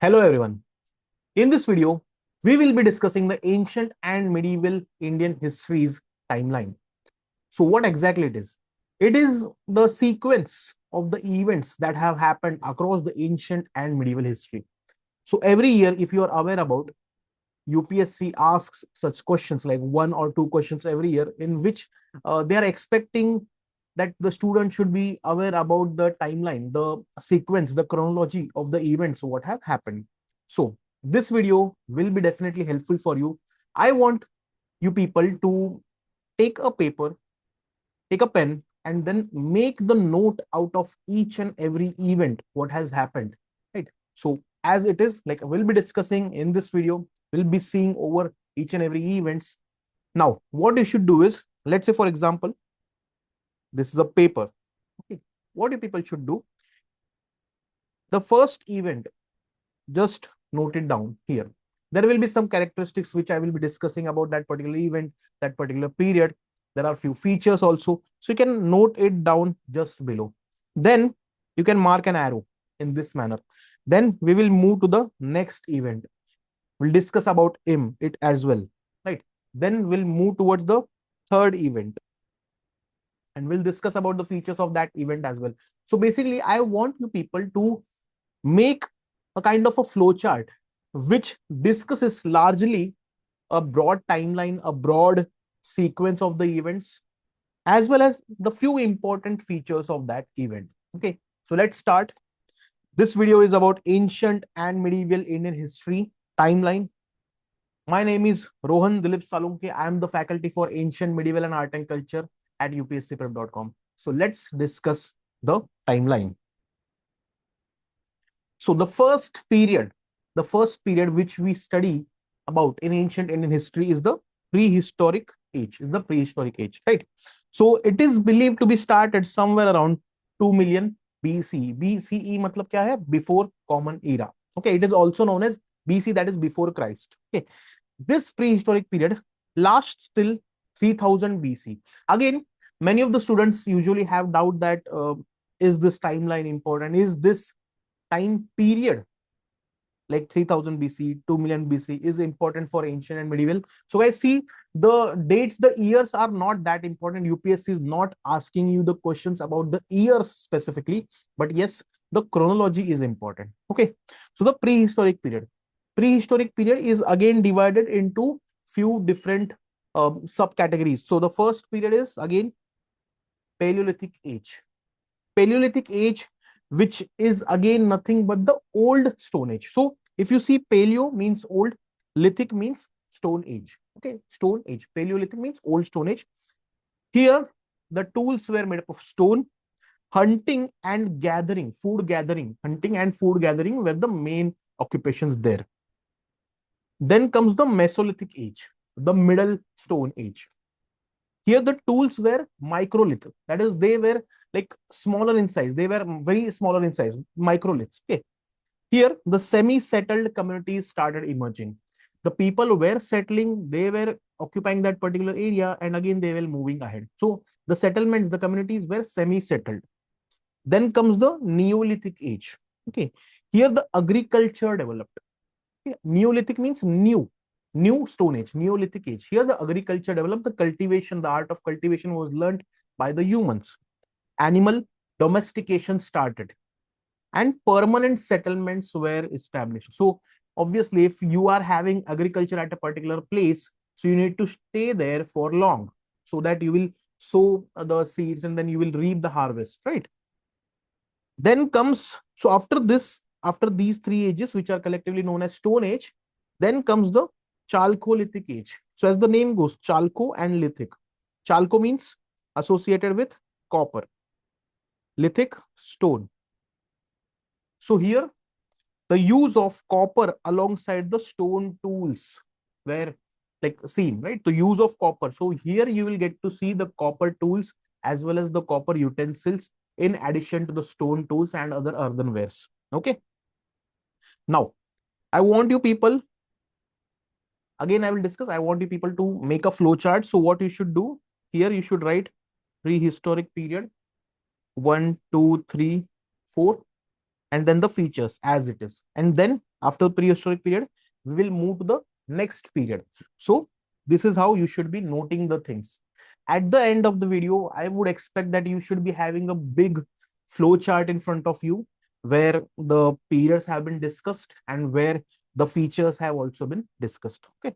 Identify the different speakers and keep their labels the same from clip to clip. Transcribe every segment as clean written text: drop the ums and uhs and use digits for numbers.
Speaker 1: Hello everyone. In this video, we will be discussing the ancient and medieval Indian histories timeline. So what exactly it is? It is the sequence of the events that have happened across the ancient and medieval history. So every year, if you are aware about, UPSC asks such questions like one or two questions every year in which they are expecting that the student should be aware about the timeline, the sequence, the chronology of the events, what have happened. So this video will be definitely helpful for you. I want you people to take a paper, take a pen, and then make the note out of each and every event, what has happened, right? So as it is, like we'll be discussing in this video, we'll be seeing over each and every events. Now, what you should do is, let's say, for example, this is a paper. Okay. What you people should do, the first event, just note it down here. There will be some characteristics which I will be discussing about that particular event, that particular period. There are a few features also. So you can note it down just below. Then you can mark an arrow in this manner. Then we will move to the next event. We'll discuss about it as well, right? Then we'll move towards the third event and we'll discuss about the features of that event as well. So basically, I want you people to make a kind of a flow chart which discusses largely a broad timeline, a broad sequence of the events, as well as the few important features of that event. Okay, so let's start. This video is about ancient and medieval Indian history timeline. My name is Rohan Dilip Salunke. I am the faculty for ancient, medieval, and art and culture at UPSCprep.com. So let's discuss the timeline. So the first period which we study about in ancient Indian history is the prehistoric age, right? So it is believed to be started somewhere around 2 million BC. BCE matlab kya hai? Before Common Era. Okay, it is also known as BC, that is before Christ. Okay, this prehistoric period lasts till 3000 BC. Again, many of the students usually have doubt that is this timeline important? Is this time period like 3000 BC, 2 million BC is important for ancient and medieval? So guys, see, the dates, the years are not that important. UPSC is not asking you the questions about the years specifically, but yes, the chronology is important. Okay, so the prehistoric period is again divided into few different subcategories. So the first period is again Paleolithic age. Paleolithic age, which is again nothing but the old Stone Age. So if you see, paleo means old, lithic means Stone Age. Okay, Stone Age. Paleolithic means old Stone Age. Here, the tools were made up of stone. Hunting and gathering, hunting and food gathering were the main occupations there. Then comes the Mesolithic age, the Middle Stone Age. Here the tools were microlith, that is, they were like smaller in size, they were very smaller in size, microliths. Okay, here the semi-settled communities started emerging. The people were settling, they were occupying that particular area, and again they were moving ahead. So the settlements, the communities were semi-settled. Then comes the Neolithic age. Okay, here the agriculture developed. Okay. Neolithic means new Stone Age, Neolithic age. Here the agriculture developed, the cultivation, the art of cultivation was learned by the humans. Animal domestication started and permanent settlements were established. So obviously, if you are having agriculture at a particular place, so you need to stay there for long so that you will sow the seeds and then you will reap the harvest, right? Then comes, so after this, after these three ages, which are collectively known as Stone Age, then comes the Chalcolithic age. So as the name goes, Chalco and Lithic. Chalco means associated with copper. Lithic, stone. So here, the use of copper alongside the stone tools were like seen, right? The use of copper. So here you will get to see the copper tools as well as the copper utensils in addition to the stone tools and other earthenwares. Okay. Now, I want you people, again, I will discuss, I want you people to make a flow chart. So what you should do here, you should write prehistoric period 1, 2, 3, 4. and then the features as it is. And then after prehistoric period, we will move to the next period. So this is how you should be noting the things. At the end of the video, I would expect that you should be having a big flow chart in front of you where the periods have been discussed and where the features have also been discussed. Okay.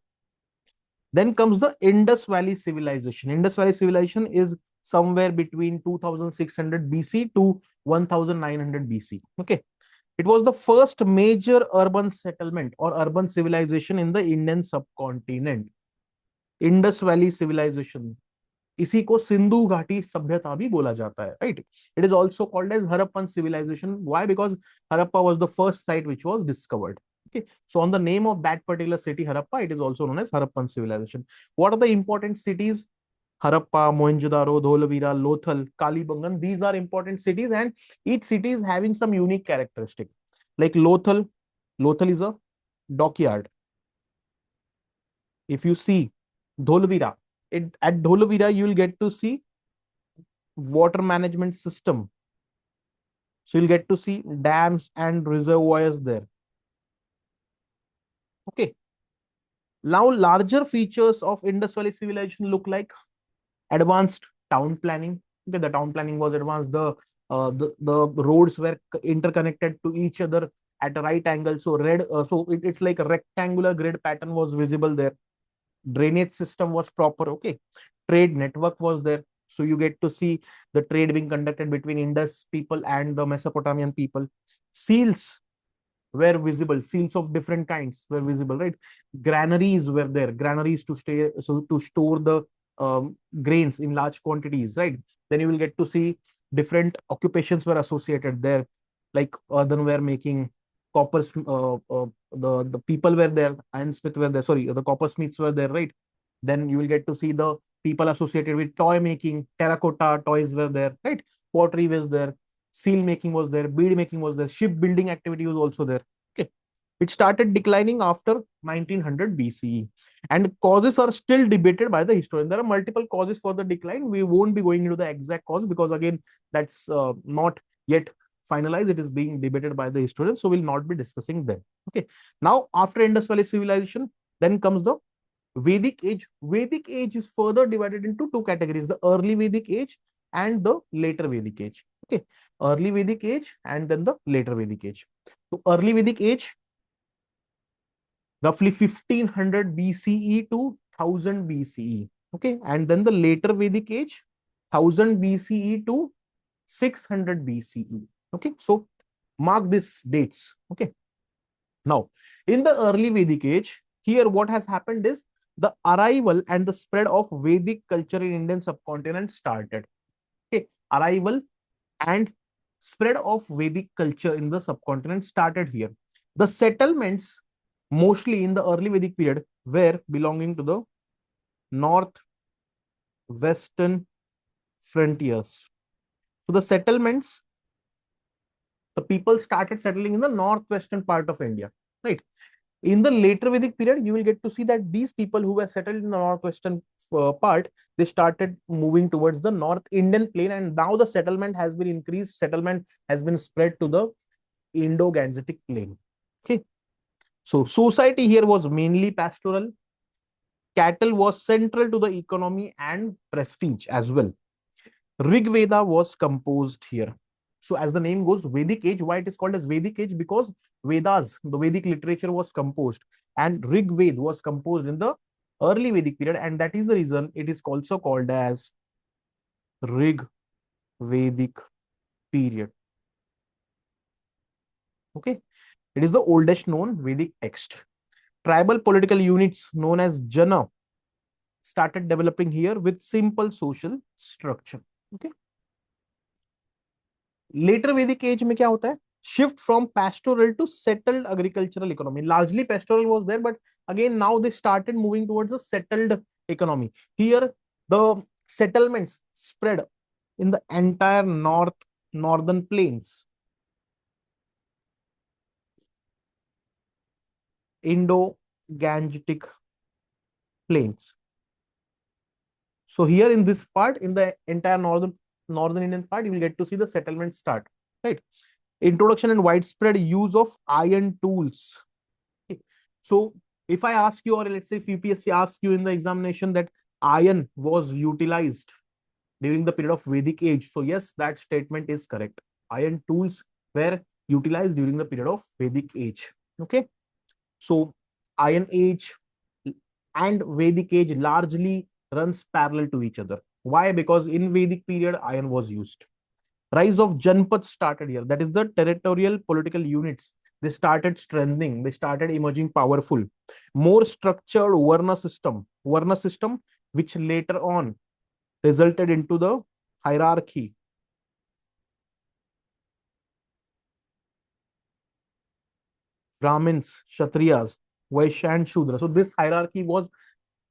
Speaker 1: Then comes the Indus Valley civilization. Indus Valley civilization is somewhere between 2600 BC to 1900 BC. Okay. It was the first major urban settlement or urban civilization in the Indian subcontinent. Indus Valley civilization. इसी को सिंधु घाटी सभ्यता भी बोला जाता है, right? It is also called as Harappan civilization. Why? Because Harappa was the first site which was discovered. Okay, so on the name of that particular city, Harappa, it is also known as Harappan civilization. What are the important cities? Harappa, Mohenjo-daro, Dholavira, Lothal, Kalibangan. These are important cities, and each city is having some unique characteristic. Like Lothal, Lothal is a dockyard. If you see Dholavira, at Dholavira, you will get to see water management system. So you'll get to see dams and reservoirs there. Okay. Now, larger features of Indus Valley civilization look like advanced town planning. Okay, the town planning was advanced. The roads were interconnected to each other at a right angle. So it's like a rectangular grid pattern was visible there. Drainage system was proper. Okay, trade network was there. So you get to see the trade being conducted between Indus people and the Mesopotamian people. Seals were visible. Seals of different kinds were visible, right? Granaries were there. Granaries to stay, so to store the grains in large quantities, right? Then you will get to see different occupations were associated there, like earthenware making, copper. The people were there. Ironsmith were there. Sorry, the coppersmiths were there, right? Then you will get to see the people associated with toy making. Terracotta toys were there, right? Pottery was there. Seal making was there, bead making was there, shipbuilding activity was also there. Okay. It started declining after 1900 BCE, and causes are still debated by the historian. There are multiple causes for the decline. We won't be going into the exact cause because again, that's not yet finalized. It is being debated by the historians, so we'll not be discussing them. Okay. Now, after Indus Valley civilization, then comes the Vedic age. Vedic age is further divided into two categories: the early Vedic age and the later Vedic age. Okay, early Vedic age and then the later Vedic age. So early Vedic age, roughly 1500 BCE to 1000 BCE. Okay, and then the later Vedic age, 1000 BCE to 600 BCE. Okay, so mark these dates. Okay, now in the early Vedic age, here what has happened is the arrival and the spread of Vedic culture in Indian subcontinent started. Okay, arrival and spread of Vedic culture in the subcontinent started here. The settlements, mostly in the early Vedic period, were belonging to the northwestern frontiers. So the settlements, the people started settling in the northwestern part of India, right? In the later Vedic period, you will get to see that these people who were settled in the northwestern part, they started moving towards the North Indian plain, and now the settlement has been increased. Settlement has been spread to the Indo-Gangetic plain. Okay, so society here was mainly pastoral. Cattle was central to the economy and prestige as well. Rig Veda was composed here. So as the name goes, Vedic age, why it is called as Vedic age? Because Vedas, the Vedic literature was composed, and Rig Ved was composed in the early Vedic period, and that is the reason it is also called as Rig Vedic period. Okay, it is the oldest known Vedic text. Tribal political units known as Jana started developing here with simple social structure. Okay. Later Vedic age में क्या होता है? Shift from pastoral to settled agricultural economy. Largely pastoral was there, but again now they started moving towards a settled economy. Here the settlements spread in the entire northern plains, Indo-Gangetic plains. So here in this part, in the entire northern Indian part, you will get to see the settlement start, right? Introduction and widespread use of iron tools. Okay. So if I ask you, or let's say if UPSC asks you in the examination that iron was utilized during the period of Vedic age, so yes, that statement is correct. Iron tools were utilized during the period of Vedic age. Okay. So Iron Age and Vedic age largely runs parallel to each other. Why? Because in Vedic period, iron was used. Rise of Janpads started here. That is the territorial political units. They started strengthening. They started emerging powerful. More structured Varna system, which later on resulted into the hierarchy. Brahmins, Kshatriyas, Vaishya and Shudra. So this hierarchy was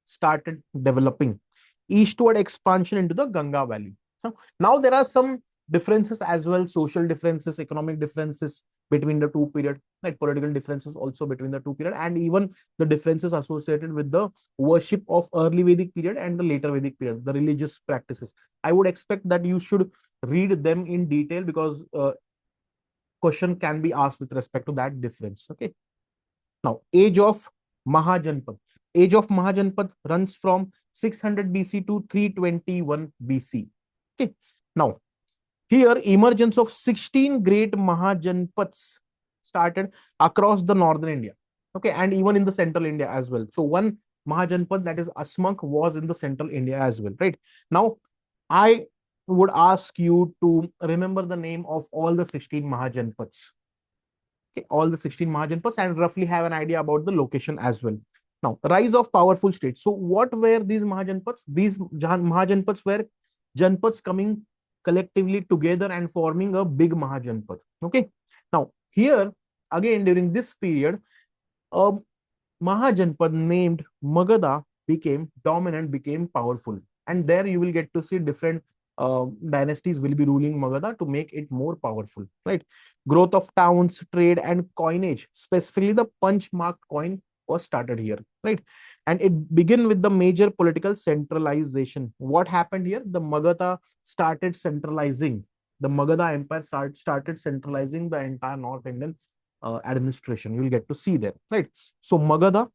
Speaker 1: started developing. Eastward expansion into the Ganga Valley. So now there are some differences as well, social differences, economic differences between the two periods, like political differences also between the two periods, and even the differences associated with the worship of early Vedic period and the later Vedic period, the religious practices. I would expect that you should read them in detail, because question can be asked with respect to that difference. Okay. Now, age of Mahajanpad. Age of Mahajanpad runs from 600 BC to 321 BC. Okay. Now, here emergence of 16 great Mahajanpads started across the northern India. Okay, and even in the central India as well. So one Mahajanpad, that is Asmak, was in the central India as well, right? Now, I would ask you to remember the name of all the 16 Mahajanpads. Okay, all the 16 Mahajanpads, and roughly have an idea about the location as well. Now, rise of powerful states. So what were these Mahajanpads? These Mahajanpads were Janpads coming collectively together and forming a big Mahajanpad. Okay. Now, here, again, during this period, a Mahajanpad named Magadha became dominant, became powerful. And there you will get to see different dynasties will be ruling Magadha to make it more powerful, right? Growth of towns, trade, and coinage, specifically the punch-marked coin was started here, right? And it began with the major political centralization. What happened here? The Magadha started centralizing. The Magadha Empire started centralizing the entire North Indian administration. You will get to see there, right? So Magadha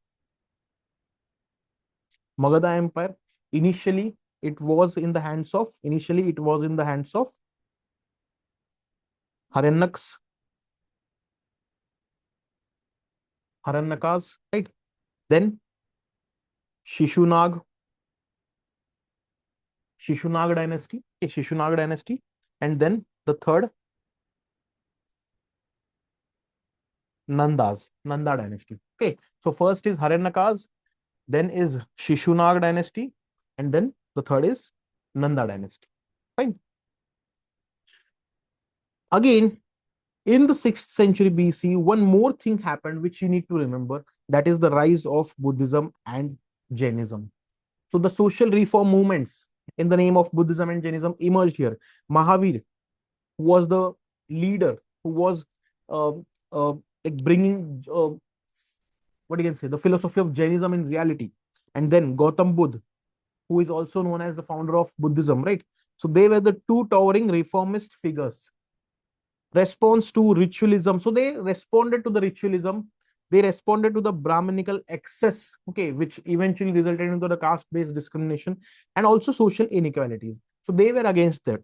Speaker 1: Empire, initially it was in the hands of Harannakas, right? Then Shishunag dynasty, and then the third Nanda dynasty. Okay, so first is Harannakas, then is Shishunag dynasty, and then the third is Nanda dynasty. Fine. Again, in the 6th century BC, one more thing happened which you need to remember, that is the rise of Buddhism and Jainism. So the social reform movements in the name of Buddhism and Jainism emerged here. Mahavir, who was the leader, who was like bringing what you can say, the philosophy of Jainism in reality. And then Gautam Buddha, who is also known as the founder of Buddhism, right? So they were the two towering reformist figures. Response to ritualism. So they responded to the ritualism. They responded to the Brahminical excess, okay, which eventually resulted into the caste-based discrimination and also social inequalities. So they were against that.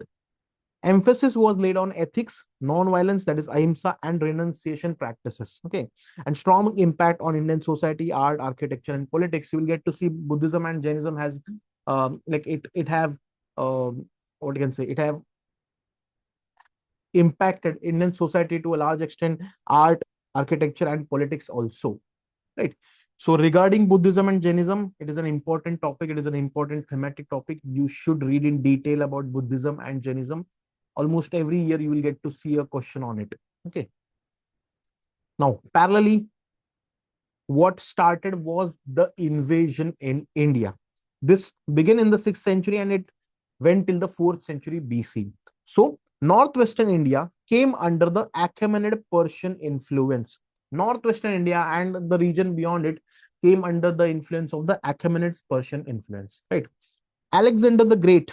Speaker 1: Emphasis was laid on ethics, non-violence, that is ahimsa, and renunciation practices. Okay, and strong impact on Indian society, art, architecture, and politics. You will get to see Buddhism and Jainism has, like it have, what you can say, it have impacted Indian society to a large extent, art, architecture, and politics also, right? So regarding Buddhism and Jainism, it is an important topic. It is an important thematic topic. You should read in detail about Buddhism and Jainism. Almost every year you will get to see a question on it. Okay. Now, parallelly, what started was the invasion in India. This began in the 6th century and it went till the 4th century BC. So northwestern India came under the Achaemenid Persian influence. Northwestern India and the region beyond it came under the influence of the Achaemenid Persian influence, right? Alexander the Great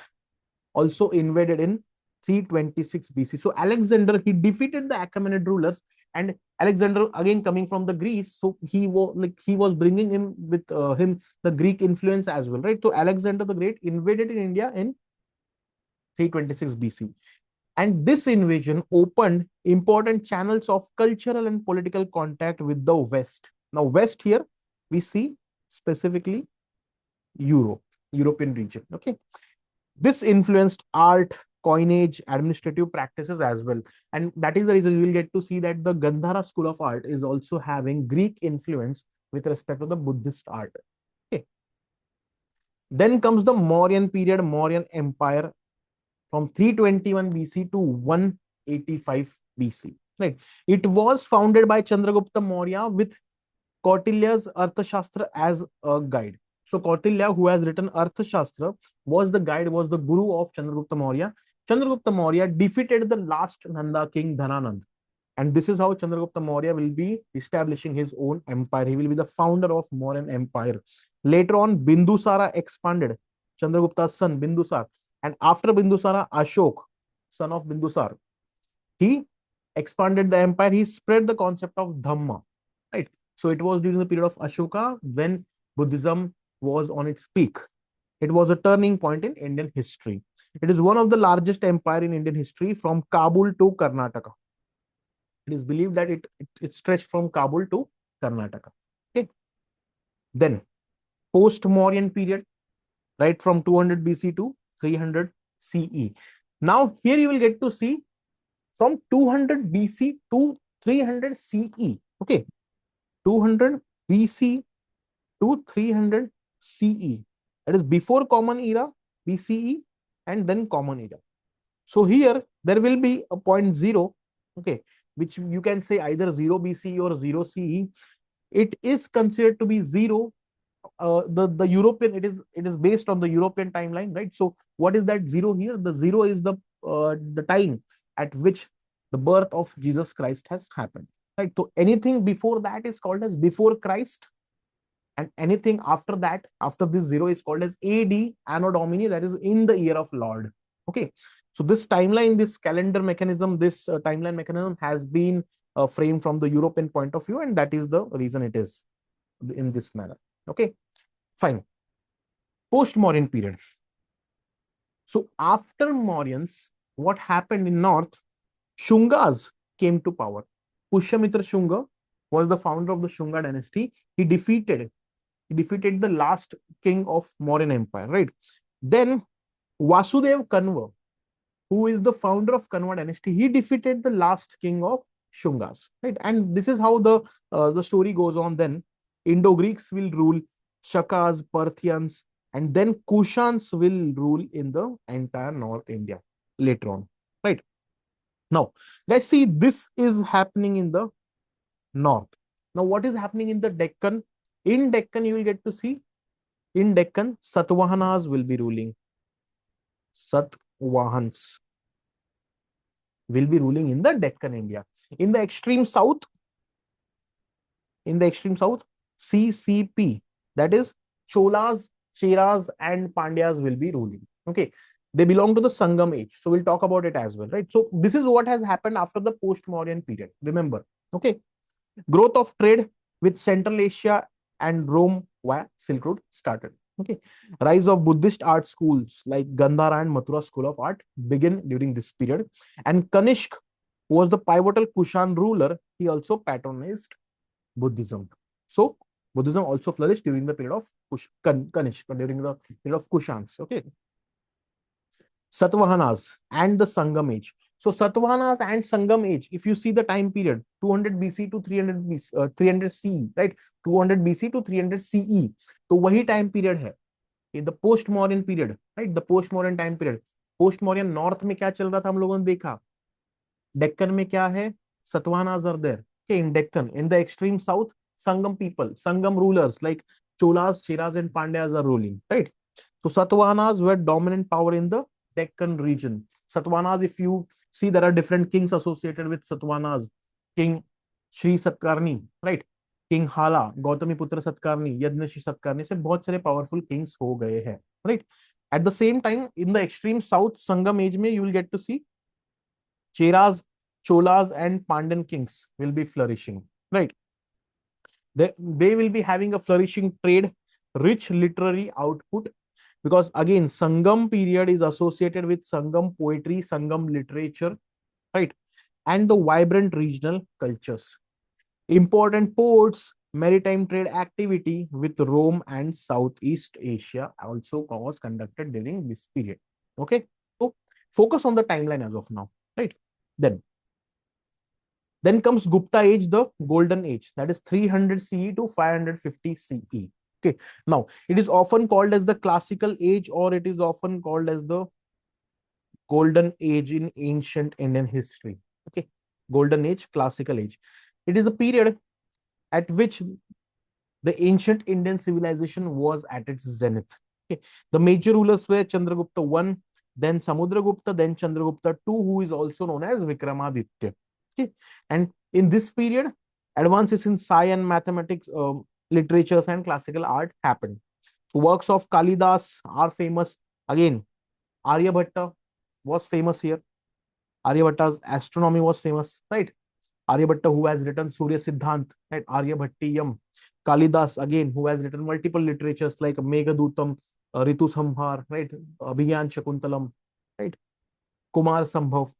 Speaker 1: also invaded in 326 BC. So Alexander, he defeated the Achaemenid rulers, and Alexander, again coming from the Greece, so he was bringing him with him the Greek influence as well, right? So Alexander the Great invaded in India in 326 BC, and this invasion opened important channels of cultural and political contact with the West. Now, West here we see specifically European region. Okay, this influenced art, coinage, administrative practices as well, and that is the reason you will get to see that the Gandhara school of art is also having Greek influence with respect to the Buddhist art. Okay, then comes the Mauryan period, Mauryan Empire, from 321 BC to 185 BC. Right, it was founded by Chandragupta Maurya with Kautilya's Arthashastra as a guide. So Kautilya, who has written Arthashastra, was the guide, was the guru of Chandragupta Maurya. Chandragupta Maurya defeated the last Nanda king Dhananand. And this is how Chandragupta Maurya will be establishing his own empire. He will be the founder of Mauryan Empire. Later on, Bindusara expanded, Chandragupta's son Bindusar. And after Bindusara, Ashok, son of Bindusar, he expanded the empire. He spread the concept of Dhamma. Right. So it was during the period of Ashoka when Buddhism was on its peak. It was a turning point in Indian history. It is one of the largest empire in Indian history from Kabul to Karnataka. It is believed that it stretched from Kabul to Karnataka. Okay. Then post-Mauryan period, right, from 200 BC to 300 CE. Now here you will get to see from 200 BC to 300 CE. Okay. 200 BC to 300 CE. That is before Common Era, BCE, and then Common Era. So here there will be a point 0, okay, which you can say either 0 BCE or 0 CE. It is considered to be 0. The European, it is based on the European timeline, right? So what is that 0 here? The 0 is the time at which the birth of Jesus Christ has happened. Right? So anything before that is called as before Christ, and anything after that, after this 0, is called as AD, Anno Domini, that is in the year of Lord. Okay, so this timeline, this calendar mechanism, this timeline mechanism has been framed from the European point of view, and that is the reason it is in this manner. Okay, fine. Post-Mauryan period. So after Mauryans, what happened in north? Shungas came to power. Pushyamitra Shunga was the founder of the Shunga dynasty. He defeated the last king of Mauryan Empire, right? Then Vasudev Kanva, who is the founder of Kanva dynasty, he defeated the last king of Shungas, right? And this is how the story goes on. Then Indo-Greeks will rule, Shakas, Parthians, and then Kushans will rule in the entire North India later on, right? Now, let's see, this is happening in the north. Now, what is happening in the Deccan? In Deccan, you will get to see, in Deccan, Satavahanas will be ruling. Satvahans will be ruling in the Deccan India. In the extreme south, CCP, that is Cholas, Cheras, and Pandyas will be ruling. Okay. They belong to the Sangam age. So we'll talk about it as well, right? So this is what has happened after the post-Mauryan period. Remember, okay? Growth of trade with Central Asia and Rome via Silk Road started. Okay. Rise of Buddhist art schools like Gandhara and Mathura school of art begin during this period. And Kanishk was the pivotal Kushan ruler. He also patronized Buddhism. So Buddhism also flourished during the period of Kanishk, during the period of Kushans. Okay. Satavahanas and the Sangam age. So Satavahanas and Sangam age, if you see the time period, 200 BC to 300 CE, right? 200 BC to 300 CE. तो वही time period है. In the post-Mauryan period, right? The post-Mauryan time period. Post-Mauryan north में क्या चल रहा था हम लोगों ने देखा. Deccan में क्या है? Satavahanas are there. Okay, in Deccan. In the extreme south, Sangam people, Sangam rulers like Cholas, Cheras, and Pandyas are ruling, right? So Satavahanas were dominant power in the Deccan region. Satavahanas, if you see, there are different kings associated with Satavahanas. King Shri Satkarni, right? King Hala, Gautami Putra Satkarni, Yadnashi Satkarni, से बहुत सारे powerful kings हो गए हैं, right? At the same time, in the extreme south, Sangam age में you will get to see Cheras, Cholas, and Pandan kings will be flourishing, right? They will be having a flourishing trade, rich literary output, because again, Sangam period is associated with Sangam poetry, Sangam literature, right? And the vibrant regional cultures. Important ports, maritime trade activity with Rome and Southeast Asia also was conducted during this period. Okay, so focus on the timeline as of now, right? Then comes Gupta age, the golden age, that is 300 CE to 550 CE. Okay, now it is often called as the classical age, or it is often called as the golden age in ancient Indian history. Okay, golden age, classical age. It is a period at which the ancient Indian civilization was at its zenith. Okay. The major rulers were Chandragupta I, then Samudragupta, then Chandragupta II, who is also known as Vikramaditya. Okay. And in this period, advances in science, mathematics, literatures, and classical art happened. Works of Kalidas are famous. Again, Aryabhatta was famous here. Aryabhatta's astronomy was famous, right? Aryabhatta, who has written Surya Siddhant, right? Aryabhattiyam. Kalidas, again, who has written multiple literatures like Meghadutam, Ritu Samhar, right? Abhiyan Shakuntalam, right? Kumar Sambhav.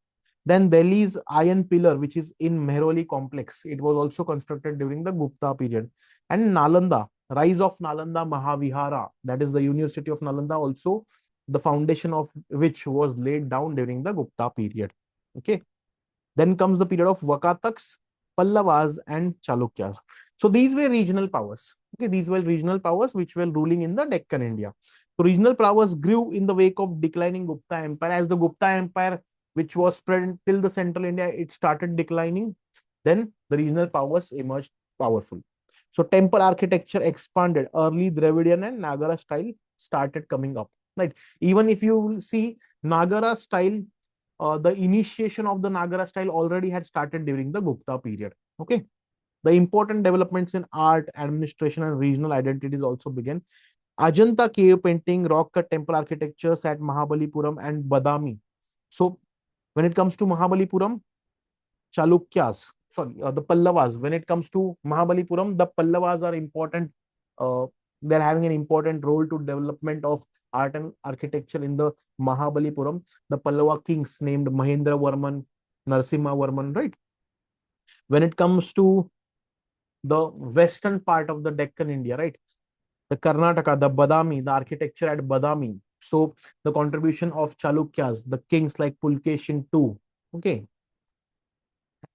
Speaker 1: Then Delhi's Iron Pillar, which is in Mehroli complex, it was also constructed during the Gupta period. And Nalanda, rise of Nalanda Mahavihara, that is the University of Nalanda, also the foundation of which was laid down during the Gupta period. Okay. Then comes the period of Vakataks, Pallavas, and Chalukyas. So these were regional powers. Okay, these were regional powers which were ruling in the Deccan India. So regional powers grew in the wake of declining Gupta Empire. As the Gupta Empire, which was spread till the central India, it started declining. Then the regional powers emerged powerful. So temple architecture expanded. Early Dravidian and Nagara style started coming up. Right. Even if you see Nagara style, the initiation of the Nagara style already had started during the Gupta period. Okay. The important developments in art, administration, and regional identities also began. Ajanta cave painting, rock cut temple architectures at Mahabalipuram and Badami. So, when it comes to Mahabalipuram, Chalukyas, sorry, the Pallavas. When it comes to Mahabalipuram, the Pallavas are important. Uh, they're having an important role to development of art and architecture in the Mahabalipuram. The Pallava kings named Mahendra Varman, Narasimha Varman, right? When it comes to the western part of the Deccan India, right? The Karnataka, the Badami, the architecture at Badami. So the contribution of Chalukyas, the kings like Pulkeshin too. Okay.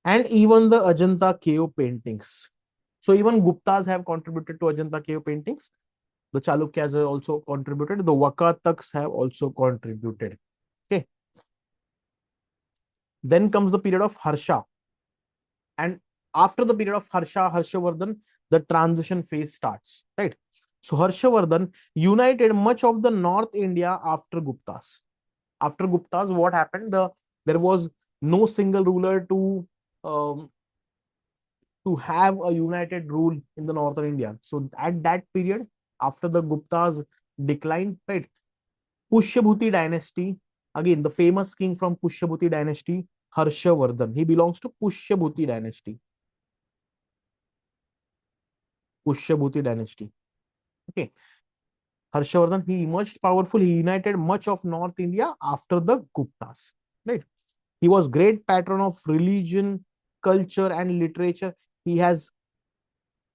Speaker 1: And even the Ajanta cave paintings. So even Guptas have contributed to Ajanta cave paintings. The Chalukyas have also contributed. The Vakataks have also contributed. Okay. Then comes the period of Harsha. And after the period of Harsha, Harshavardhan, the transition phase starts, right? So Harshavardhan united much of the North India after Guptas. After Guptas, what happened? There was no single ruler um, to have a united rule in the northern India. So at that period, after the Guptas decline, right? Pushyabhuti dynasty, again, the famous king from Pushyabhuti dynasty, Harshavardhan. He belongs to Pushyabhuti dynasty. Pushyabhuti dynasty. Okay. Harshavardhan, he emerged powerful. He united much of North India after the Guptas. Right. He was great patron of religion, culture, and literature. He has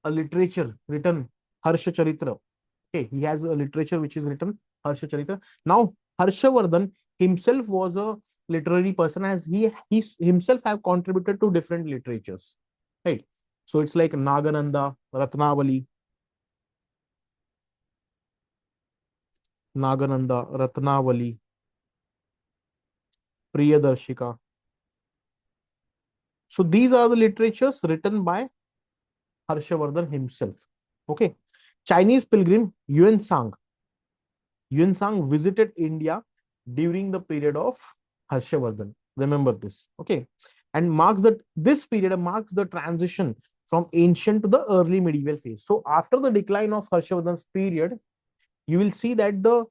Speaker 1: a literature written, Harsha Charitra. Okay, he has a literature which is written, Harsha Charitra. Now, Harshavardhan himself was a literary person, as he himself have contributed to different literatures. Right. So it's like Nagananda, Ratnavali, Nagananda, Ratnavali, Priyadarshika. So these are the literatures written by Harshavardhan himself. Okay. Chinese pilgrim Yuan Sang. Yuan Sang visited India during the period of Harshavardhan. Remember this. Okay. And this period marks the transition from ancient to the early medieval phase. So after the decline of Harshavardhan's period, you will see that the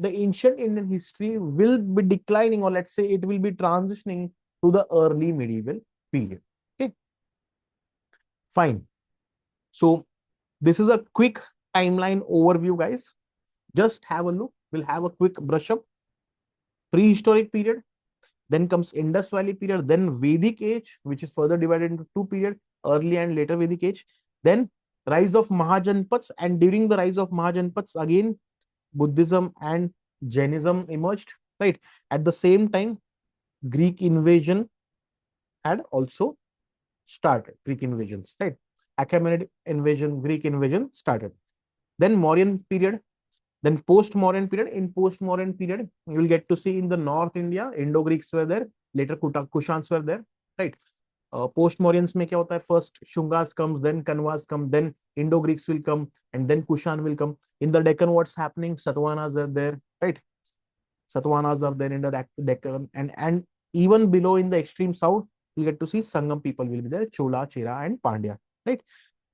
Speaker 1: ancient Indian history will be declining, or let's say it will be transitioning to the early medieval period. Okay, fine. So this is a quick timeline overview, guys. Just have a look. We'll have a quick brush up. Prehistoric period, then comes Indus Valley period, then Vedic age, which is further divided into two periods, early and later Vedic age. Then rise of Mahajanapads, and during the rise of Mahajanapads, again Buddhism and Jainism emerged. Right. At the same time, Greek invasion had also started. Greek invasions, right? Achaemenid invasion, Greek invasion started. Then Mauryan period, then post-Mauryan period. In post-Mauryan period, you will get to see in the North India, Indo-Greeks were there, later Kushans were there, right? Post-Mauryans में क्या होता है? First Shungas comes, then Kanwas come, then Indo-Greeks will come, and then Kushan will come. In the Deccan, what's happening? Satavahanas are there, right? Satavahanas are there in the Deccan, and even below in the extreme south, you get to see Sangam people will be there, Chola, Chera, and Pandya, right?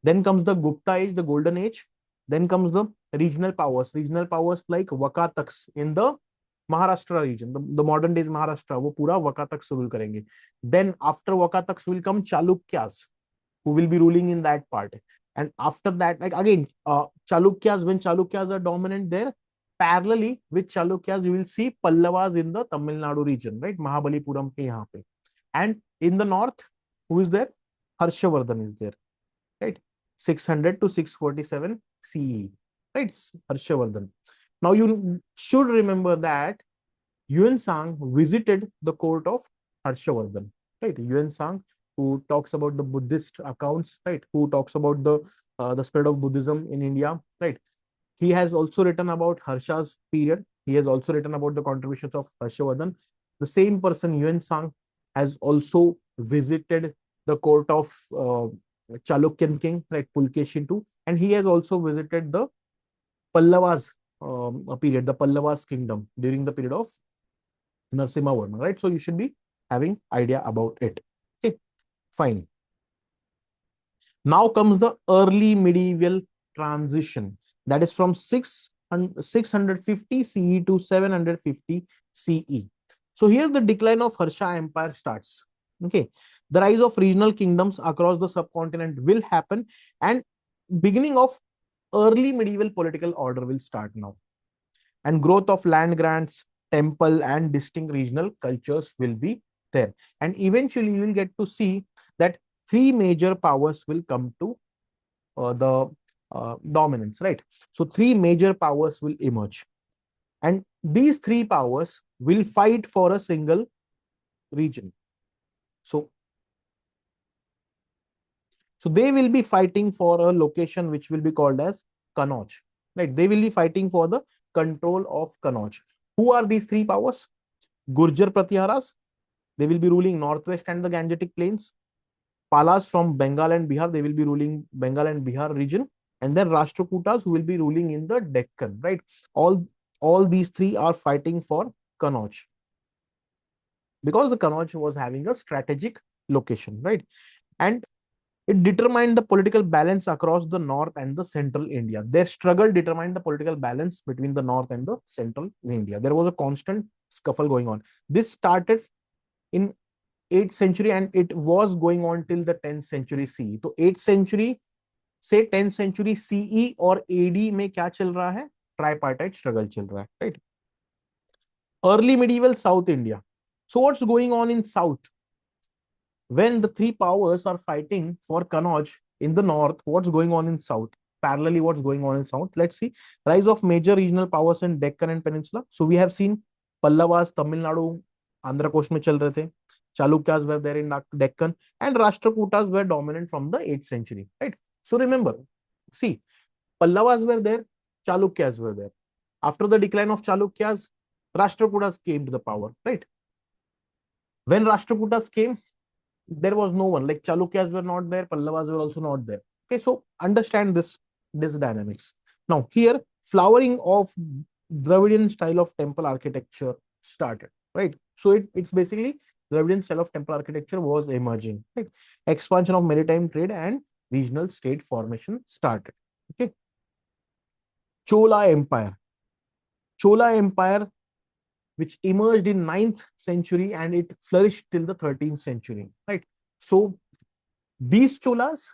Speaker 1: Then comes the Gupta age, the golden age. Then comes the regional powers like Vakataks in the Maharashtra region, the modern days Maharashtra, वो पूरा Vakataks rule करेंगे. Then after Vakataks will come Chalukyas, who will be ruling in that part. And after that, like again, Chalukyas, when Chalukyas are dominant there, parallelly with Chalukyas, you will see Pallavas in the Tamil Nadu region, right? Mahabalipuram ke yahan pe. And in the north, who is there? Harshavardhan is there, right? 600 to 647 CE, right? Harshavardhan. Now you should remember that Yuan Sang visited the court of Harshavardhan, right? Yuan Sang, who talks about the Buddhist accounts, right? Who talks about the spread of Buddhism in India, right? He has also written about Harsha's period. He has also written about the contributions of Harshavardhan. The same person, Yuan Sang, has also visited the court of Chalukyan king, right? Pulkeshi too, and he has also visited the Pallavas period, the Pallavas kingdom during the period of Narasimha Varma, right? So you should be having idea about it. Okay, fine. Now comes the early medieval transition, that is from 650 CE to 750 CE. So here the decline of Harsha Empire starts. Okay, the rise of regional kingdoms across the subcontinent will happen, and beginning of early medieval political order will start now, and growth of land grants, temple, and distinct regional cultures will be there. And eventually you will get to see that three major powers will come to the dominance, right? So three major powers will emerge, and these three powers will fight for a single region. So they will be fighting for a location which will be called as Kannauj, right? They will be fighting for the control of Kannauj. Who are these three powers? Gurjar Pratiharas, they will be ruling northwest and the Gangetic plains. Palas from Bengal and Bihar, they will be ruling Bengal and Bihar region. And then Rashtrakutas, who will be ruling in the Deccan, right? All these three are fighting for Kannauj, because the Kannauj was having a strategic location, right? And it determined the political balance across the north and the central India. Their struggle determined the political balance between the north and the central India. There was a constant scuffle going on. This started in 8th century and it was going on till the 10th century CE. So 8th century से 10th century CE और AD में क्या चल रहा है? Tripartite struggle चल रहा है, right? Early medieval South India. So what's going on in South? When the three powers are fighting for Kannauj in the north, what's going on in South? Parallelly, what's going on in South? Let's see. Rise of major regional powers in Deccan and Peninsula. So we have seen Pallavas, Tamil Nadu, Andhra Coast में चल रहे थे. Chalukyas were there in Deccan, and Rashtrakutas were dominant from the 8th century, right? So remember, see, Pallavas were there, Chalukyas were there. After the decline of Chalukyas, Rashtrakutas came to the power, right? When Rashtrakutas came, there was no one, like Chalukyas were not there, Pallavas were also not there. Okay, so understand this dynamics. Now here, flowering of Dravidian style of temple architecture started, right? So it's basically Dravidian style of temple architecture was emerging, right? Expansion of maritime trade and regional state formation started. Okay. Chola Empire. Chola Empire which emerged in 9th century and it flourished till the 13th century, right? So these Cholas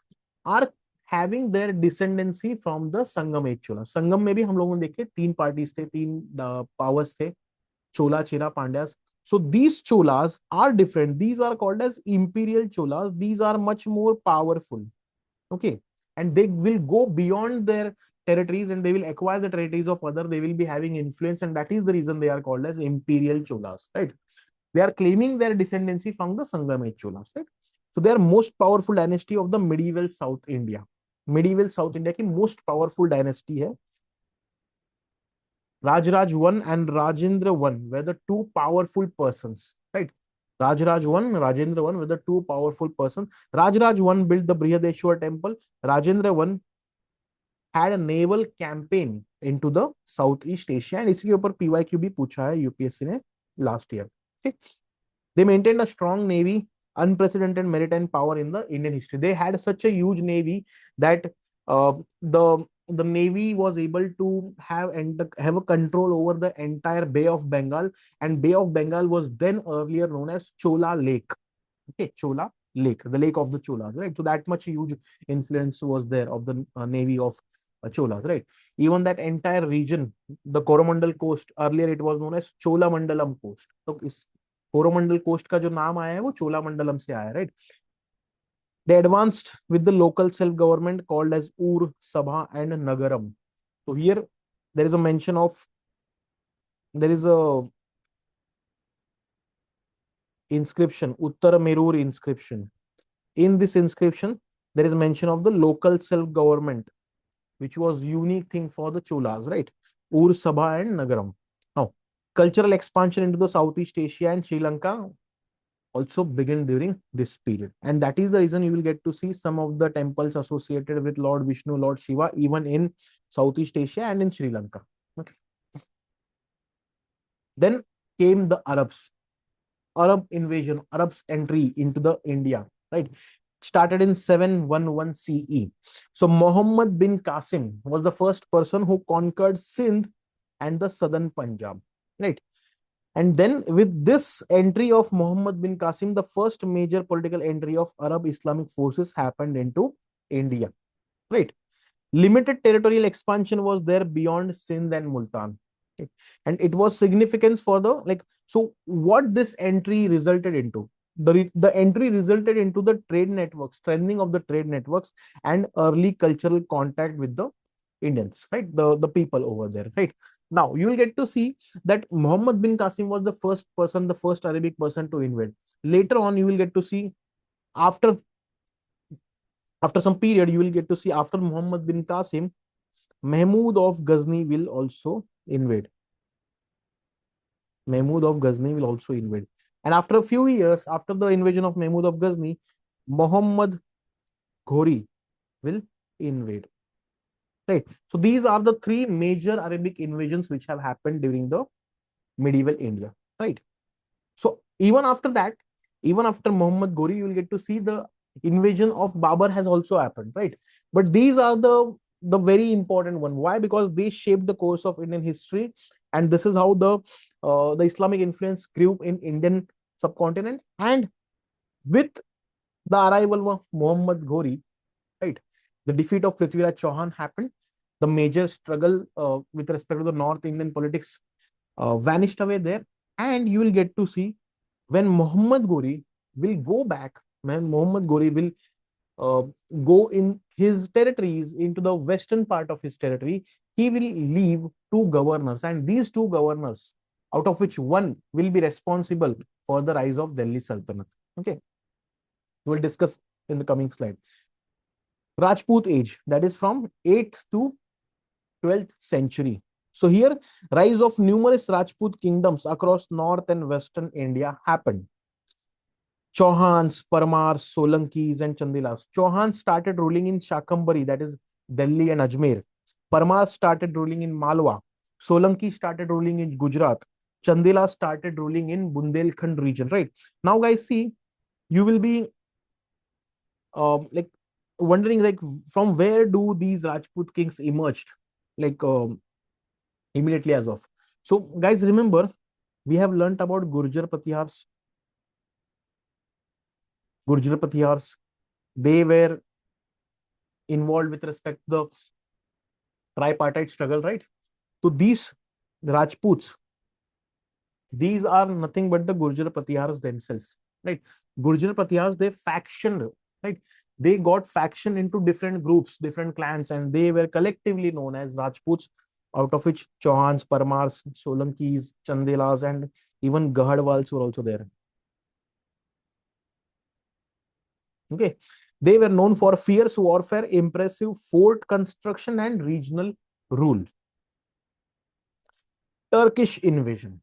Speaker 1: are having their descendancy from the Sangam age Chola. Sangam में भी हम लोगों ने देखे 3 parties थे, 3 powers थे, Chola, Chera, Pandyas. So these Cholas are different. These are called as imperial Cholas. These are much more powerful. Okay. And they will go beyond their territories and they will acquire the territories of other. They will be having influence, and that is the reason they are called as imperial Cholas, right? They are claiming their descendancy from the Sangam age Cholas, right? So they are most powerful dynasty of the medieval South India. Medieval South India की most powerful dynasty है. Rajraj I and Rajendra I were the two powerful persons, right? Rajraj I, Rajendra I were the two powerful persons. Rajraj I built the Brihadeshwar temple. Rajendra I had a naval campaign into the Southeast Asia, and इसके ऊपर PYQ भी पूछा है UPSC ने last year. Okay? They maintained a strong navy, unprecedented maritime power in the Indian history. They had such a huge navy that the navy was able to have a control over the entire Bay of Bengal, and Bay of Bengal was then earlier known as Chola Lake. Okay, Chola Lake, the lake of the Cholas, right? So that much huge influence was there of the navy of Cholas, right? Even that entire region, the Coromandel coast, earlier it was known as Chola Mandalam coast. So Coromandel coast का जो नाम आया है वो चोलामंडलम से आया, right? They advanced with the local self-government called as Ur, Sabha and Nagaram. So here there is a mention of, there is a inscription, Uttar Merur inscription. In this inscription, there is mention of the local self-government, which was unique thing for the Cholas, right? Ur, Sabha and Nagaram. Now, cultural expansion into the Southeast Asia and Sri Lanka also began during this period. And that is the reason you will get to see some of the temples associated with Lord Vishnu, Lord Shiva, even in Southeast Asia and in Sri Lanka. Okay. Then came the Arabs. Arab invasion, Arabs entry into the India, right? Started in 711 CE. So Muhammad bin Qasim was the first person who conquered Sindh and the southern Punjab, right? And then with this entry of Muhammad bin Qasim, the first major political entry of Arab Islamic forces happened into India, right? Limited territorial expansion was there beyond Sindh and Multan. Okay? And it was significant for the, like, so what this entry resulted into? The entry resulted into the trade networks, strengthening of the trade networks and early cultural contact with the Indians, right? The people over there, right? Now you will get to see that Muhammad bin Qasim was the first person, the first Arabic person to invade. Later on, you will get to see after some period, you will get to see after Muhammad bin Qasim, Mahmud of Ghazni will also invade. Mahmud of Ghazni will also invade. And after a few years, after the invasion of Mahmud of Ghazni, Muhammad Ghori will invade. Right. So these are the three major Arabic invasions which have happened during the medieval India. Right. So even after that, even after Muhammad Ghori, you will get to see the invasion of Babur has also happened. Right. But these are the very important one. Why? Because they shaped the course of Indian history, and this is how the Islamic influence grew in Indian subcontinent. And with the arrival of Muhammad Ghori, right, the defeat of Prithviraj Chauhan happened. The major struggle with respect to the North Indian politics vanished away there. And you will get to see when Muhammad Ghori will go back, when Muhammad Ghori will go in his territories into the western part of his territory, he will leave two governors, and these two governors, out of which one will be responsible for the rise of Delhi Sultanate. Okay, we will discuss in the coming slide. Rajput age, that is from 8th to 12th century. So here, rise of numerous Rajput kingdoms across north and western India happened. Chauhans, Parmars, Solankis, and Chandilas. Chauhans started ruling in Shakambari, that is Delhi and Ajmer. Parmars started ruling in Malwa. Solanki started ruling in Gujarat. Chandila started ruling in Bundelkhand region, right? Now, guys, see, you will be like wondering, like, from where do these Rajput kings emerged, like immediately as of. So, guys, remember, we have learnt about Gurjar Pratihars. Gurjar Pratihars, they were involved with respect to the tripartite struggle, right? So these Rajputs, these are nothing but the Gurjar Pratihars themselves, right? Gurjar Pratihars, they factioned, right? They got faction into different groups, different clans, and they were collectively known as Rajputs, out of which Chauhans, Parmars, Solankis, Chandelas, and even Gahadwals were also there. Okay, they were known for fierce warfare, impressive fort construction, and regional rule. Turkish invasion.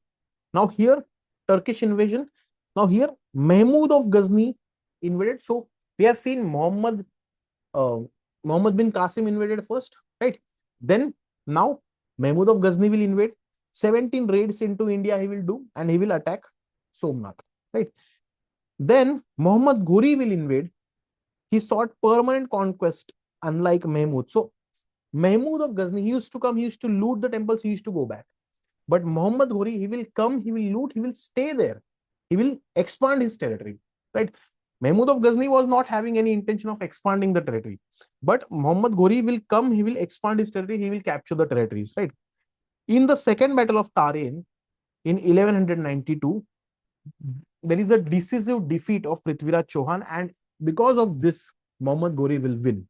Speaker 1: Now here, Turkish invasion. Now here, Mahmud of Ghazni invaded. So we have seen Muhammad bin Qasim invaded first, right? Then now Mahmud of Ghazni will invade. 17 raids into India he will do, and he will attack Somnath, right? Then Muhammad Ghori will invade. He sought permanent conquest, unlike Mahmud. So Mahmud of Ghazni, he used to come, he used to loot the temples, he used to go back. But Muhammad Ghori, he will come, he will loot, he will stay there. He will expand his territory, right? Mahmud of Ghazni was not having any intention of expanding the territory. But Muhammad Ghori will come, he will expand his territory, he will capture the territories, right? In the second battle of Tarin, in 1192, there is a decisive defeat of Prithviraj Chauhan, and because of this, Muhammad Ghori will win.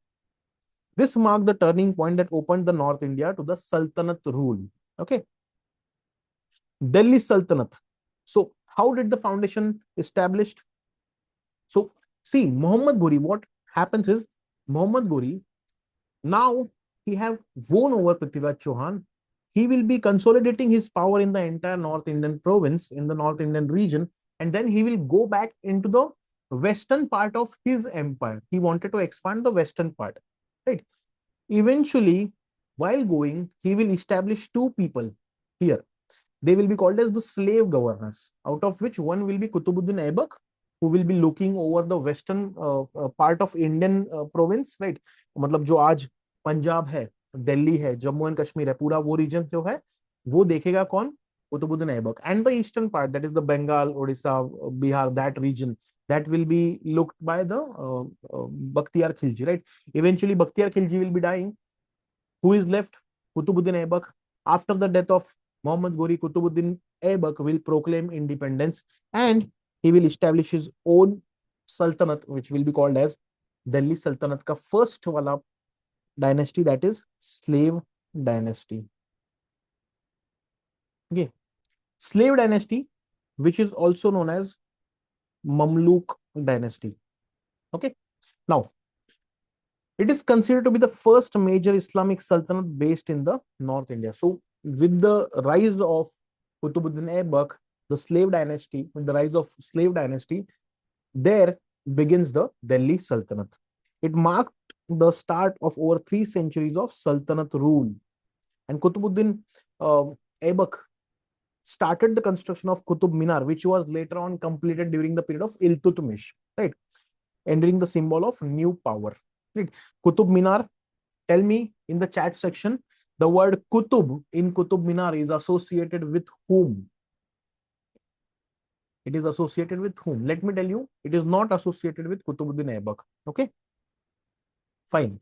Speaker 1: This marked the turning point that opened the North India to the Sultanate rule. Okay. Delhi Sultanate. So how did the foundation established? So see, Muhammad Ghori, what happens is, Muhammad Ghori, now he have won over Prithviraj Chauhan. He will be consolidating his power in the entire North Indian province, in the North Indian region, and then he will go back into the western part of his empire. He wanted to expand the western part, right? Eventually, while going, he will establish two people here. They will be called as the slave governors, out of which one will be Qutbuddin Aibak, who will be looking over the western part of Indian province, right? मतलब जो आज पंजाब है, दिल्ली है, Jammu and Kashmir है, पूरा वो reason जो है वो देखेगा कौन? Qutbuddin Aibak. And the eastern part, that is the Bengal, Odisha, Bihar, that region, that will be looked by the Bakhtiyar Khilji, right? Eventually, Bakhtiyar Khilji will be dying. Who is left? Qutbuddin Aibak. After the death of Muhammad Ghori, Qutbuddin Aibak will proclaim independence, and he will establish his own sultanate, which will be called as Delhi Sultanate ka first wala dynasty, that is slave dynasty. Okay. Slave dynasty, which is also known as Mamluk dynasty. Okay. Now, it is considered to be the first major Islamic sultanate based in the North India. So, with the rise of Qutbuddin Aibak, the slave dynasty, with the rise of slave dynasty, there begins the Delhi Sultanate. It marked the start of over 3 centuries of Sultanate rule. And Qutbuddin Aibak started the construction of Qutub Minar, which was later on completed during the period of Iltutmish, right? Entering the symbol of new power. Right? Qutub Minar, tell me in the chat section, the word Qutub in Qutub Minar is associated with whom? It is associated with whom? Let me tell you, it is not associated with Qutbuddin Aibak. Okay? Fine.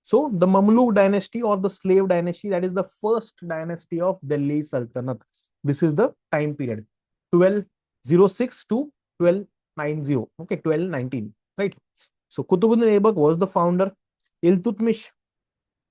Speaker 1: So, the Mamluk dynasty or the slave dynasty, that is the first dynasty of Delhi Sultanate. This is the time period, 1206 to 1290. Okay, 1219, right? So, Qutbuddin Aibak was the founder. Iltutmish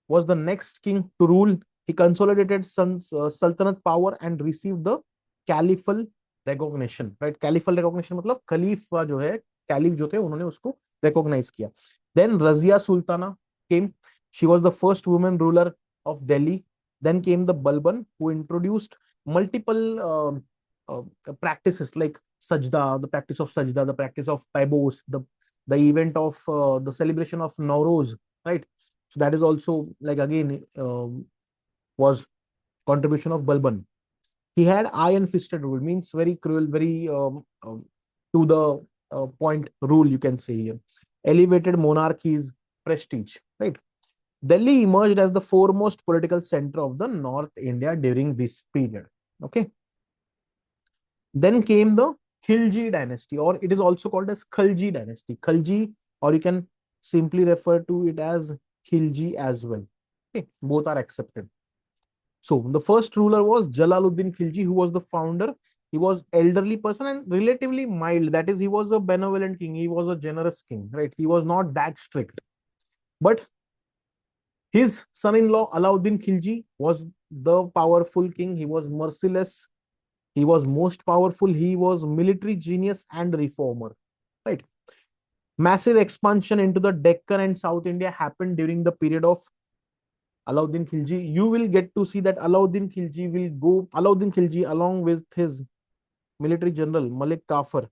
Speaker 1: was the next king to rule. He consolidated Sultanate power and received the Caliphal recognition, right? Caliphal recognition मतलब खलीफा जो है, caliph जो थे उन्होंने उसको recognize किया. Then Razia Sultana came. She was the first woman ruler of Delhi. Then came the Balban, who introduced multiple practices like sajda, the practice of sajda, the practice of paibos, the event of the celebration of Nowruz, right? So that is also like again was contribution of Balban. He had iron-fisted rule, means very cruel, very to the point rule, you can say here. Elevated monarchy's prestige, right? Delhi emerged as the foremost political center of the North India during this period. Okay. Then came the Khilji dynasty, or it is also called as Khalji dynasty. Khalji, or you can simply refer to it as Khilji as well. Okay, both are accepted. So the first ruler was Jalaluddin Khilji, who was the founder. He was elderly person and relatively mild. That is, he was a benevolent king. He was a generous king, right? He was not that strict. But his son-in-law Alauddin Khilji was the powerful king. He was merciless. He was most powerful. He was military genius and reformer, right? Massive expansion into the Deccan and South India happened during the period of Alauddin Khilji. You will get to see that Alauddin Khilji along with his military general Malik Kafur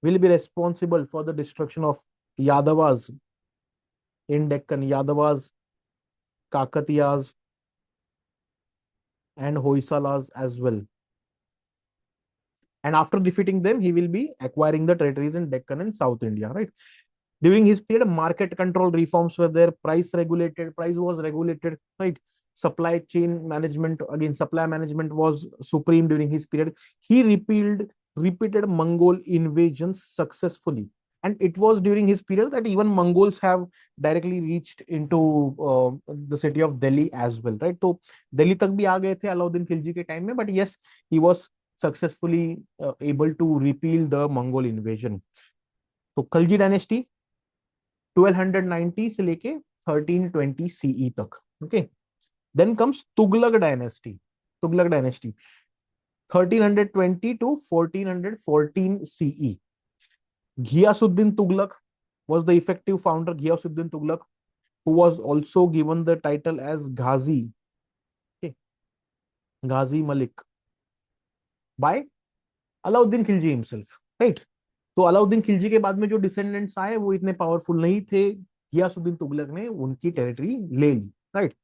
Speaker 1: will be responsible for the destruction of Yadavas in Deccan, Yadavas, Kakatiyas, and Hoysalas as well. And after defeating them, he will be acquiring the territories in Deccan and South India, right? During his period, market control reforms were there, price was regulated, right? Supply chain management, again, supply management was supreme during his period. He repeated Mongol invasions successfully. And it was during his period that even Mongols have directly reached into the city of Delhi as well, right? So Delhi tak bhi aa gaye the Alauddin Khilji ke time mein, but yes, he was successfully able to repeal the Mongol invasion. So Khalji dynasty 1290 से लेके 1320 CE तक. Okay. Then comes Tughlaq dynasty. 1320 to 1414 CE. Ghiyasuddin Tughlaq was the effective founder. Ghiyasuddin Tughlaq, who was also given the title as Ghazi. Okay. Ghazi Malik by Alauddin Khilji himself, right? तो अलाउद्दीन खिलजी के बाद में जो descendants आए वो इतने powerful नहीं थे. गियासुद्दीन तुगलक ने उनकी टेरिटरी ले ली, right?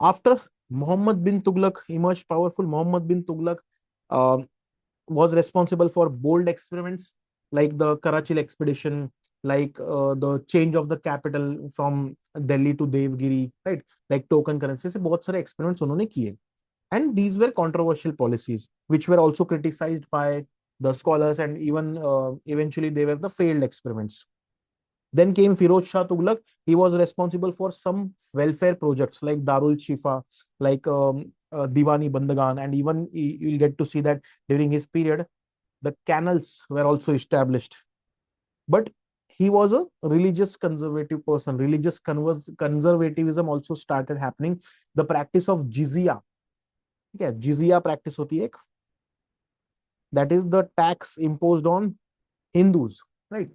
Speaker 1: After Muhammad bin Tughlaq emerge powerful. Muhammad bin Tughlaq was responsible for bold experiments like the Karachil expedition, like the change of the capital from Delhi to Devgiri, right? Like token currency से बहुत सारे experiments उन्होंने किए. And these were controversial policies, which were also criticized by the scholars, and even eventually they were the failed experiments. Then came Firoz Shah Tughlaq. He was responsible for some welfare projects like Darul Shifa, like Diwani Bandagan, and even you'll get to see that during his period, the canals were also established. But he was a religious conservative person. Religious conservatism also started happening. The practice of jizya. Okay, jizya practice hoti ek. That is the tax imposed on Hindus, right?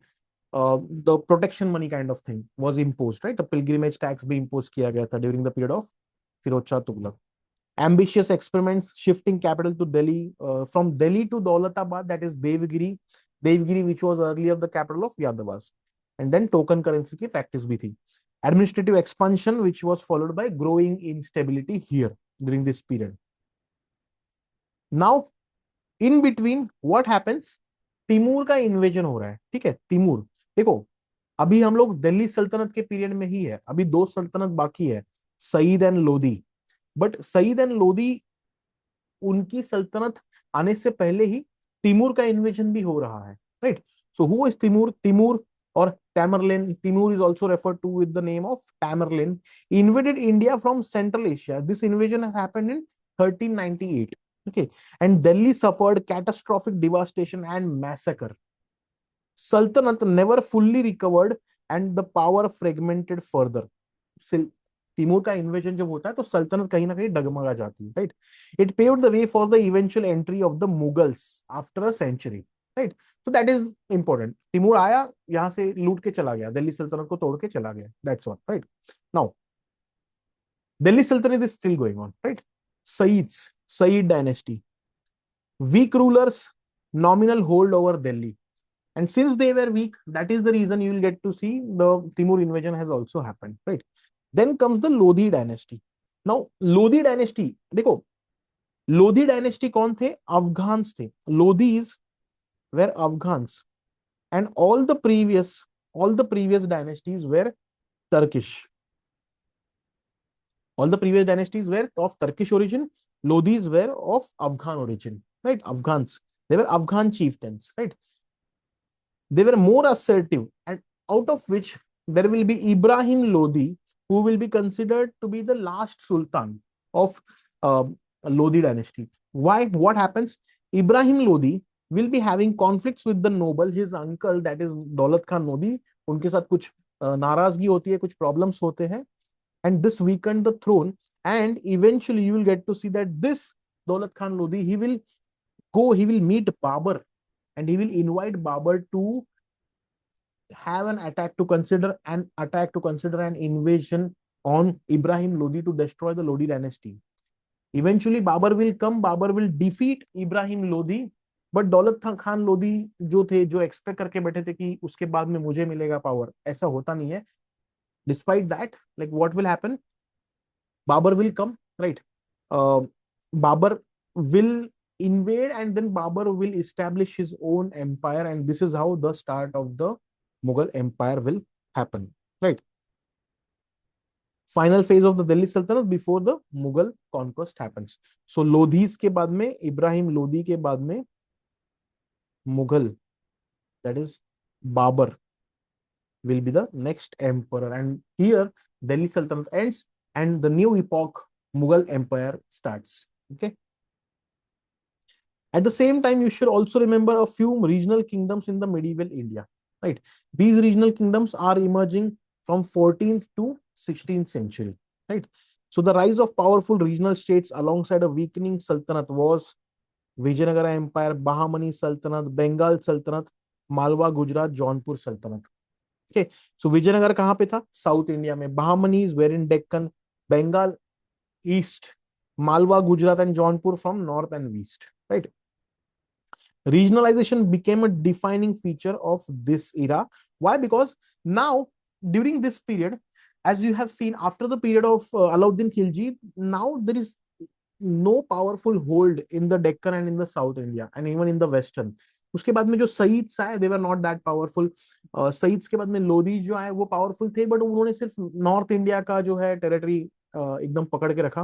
Speaker 1: The protection money kind of thing was imposed, right? The pilgrimage tax be imposed kiya gaya tha during the period of Firoz Shah Tughlaq. Ambitious experiments shifting capital to Delhi, from Delhi to Daulatabad, that is Devgiri, which was earlier the capital of Yadavas. And then token currency ki practice bhi thi. Administrative expansion, which was followed by growing instability here during this period. Now, in between, what happens? Timur का invasion हो रहा है, ठीक है? Timur, देखो अभी हम लोग दिल्ली सल्तनत के पीरियड में ही है. अभी दो सल्तनत बाकी है, Sayyid and Lodi. But Sayyid and Lodi, उनकी सल्तनत आने से पहले ही तिमूर का इन्वेजन भी हो रहा है, right? So who is Timur? Timur or Tamerlane, Timur is also referred to with the name of Tamerlane, invaded India from Central Asia. This invasion has happened in 1398. Okay, and Delhi suffered catastrophic devastation and massacre. Sultanate never fully recovered and the power fragmented further. Timur का invasion जब होता है तो सल्तनत कहीं ना कहीं डगमगा जाती है, right? It paved the way for the eventual entry of the Mughals after a century, right? तो दैट इज इंपॉर्टेंट. तिमूर आया, यहां से लूट के चला गया, दिल्ली सल्तनत को तोड़ के चला गया. That's all, right? Now Delhi Sultanate is still going on, right? Sayyid dynasty. Weak rulers, nominal hold over Delhi. And since they were weak, that is the reason you will get to see the Timur invasion has also happened, right? Then comes the Lodi dynasty. Now, Lodi dynasty, देखो, Lodi dynasty कौन थे? Afghans थे. Lodis were Afghans. And all the previous dynasties were Turkish. All the previous dynasties were of Turkish origin. Lodis were of Afghan origin, right? Afghans. They were Afghan chieftains, right? They were more assertive, and out of which there will be Ibrahim Lodi, who will be considered to be the last sultan of uh, Lodi dynasty. Why? What happens? Ibrahim Lodi will be having conflicts with the noble, his uncle, that is Daulat Khan Lodi. उनके साथ कुछ नाराजगी होती है, कुछ problems होते हैं, and this weakened the throne. And eventually, you will get to see that this Daulat Khan Lodi, he will meet Babur, and he will invite Babur to have an attack to consider an invasion on Ibrahim Lodi to destroy the Lodi dynasty. Eventually, Babur will come. Babur will defeat Ibrahim Lodi, but दौलत खान लोधी जो थे, जो expect करके बैठे थे कि उसके बाद में मुझे मिलेगा पावर, ऐसा होता नहीं है. Despite that, like what will happen? Babur will come, right? Babur will invade, and then Babur will establish his own empire, and this is how the start of the Mughal Empire will happen, right? Final phase of the Delhi Sultanate before the Mughal conquest happens. So Lodhis के बाद में, Ibrahim Lodi के बाद में Mughal, that is Babur, will be the next emperor, and here Delhi Sultanate ends and the new epoch Mughal Empire starts. Okay. At the same time, you should also remember a few regional kingdoms in the medieval India, right? These regional kingdoms are emerging from 14th to 16th century, right? So the rise of powerful regional states alongside a weakening sultanate was Vijayanagara Empire, Bahmani Sultanate, Bengal Sultanate, Malwa, Gujarat, Jaunpur Sultanate. Okay, so Vijayanagara कहाँ पे था? South India में. Bahmanis were in Deccan, Bengal east, Malwa, Gujarat, and Jaunpur from north and east, right? Regionalization became a defining feature of this era. Why? Because now, during this period, as you have seen, after the period of Alauddin Khilji, now there is no powerful hold in the Deccan and in the South India, and even in the Western. उसके बाद में जो सईद्स आए, they were not that powerful. सईद्स के बाद में लोधी जो आए वो पावरफुल थे, बट उन्होंने सिर्फ नॉर्थ इंडिया का जो है टेरिटरी एकदम पकड़ के रखा.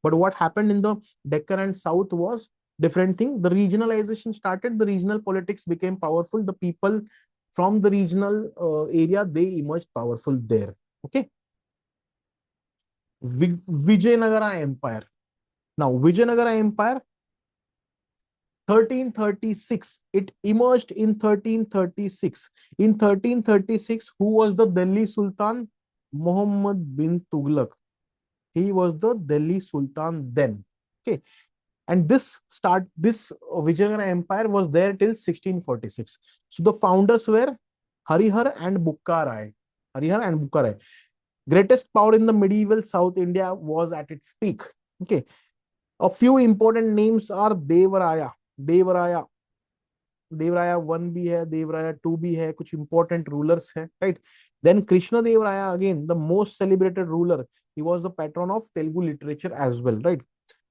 Speaker 1: But what happened in the Deccan and south was different thing. The regionalization started, the regional politics became powerful, the people from the regional area, they emerged powerful there. Okay. Vijayanagara Empire. Now Vijayanagara Empire, 1336, it emerged in 1336. In 1336, who was the Delhi Sultan? Muhammad bin Tughlaq. He was the Delhi Sultan then. Okay. And this Vijayanagara Empire was there till 1646. So the founders were Harihar and Bukka Rai. Harihar and Bukka Rai. Greatest power in the medieval South India was at its peak. Okay. A few important names are Devaraya. Devaraya 1 भी है, Devaraya 2 भी है, कुछ important rulers है, right? Then Krishna Devaraya, again, the most celebrated ruler. He was the patron of Telugu literature as well, right?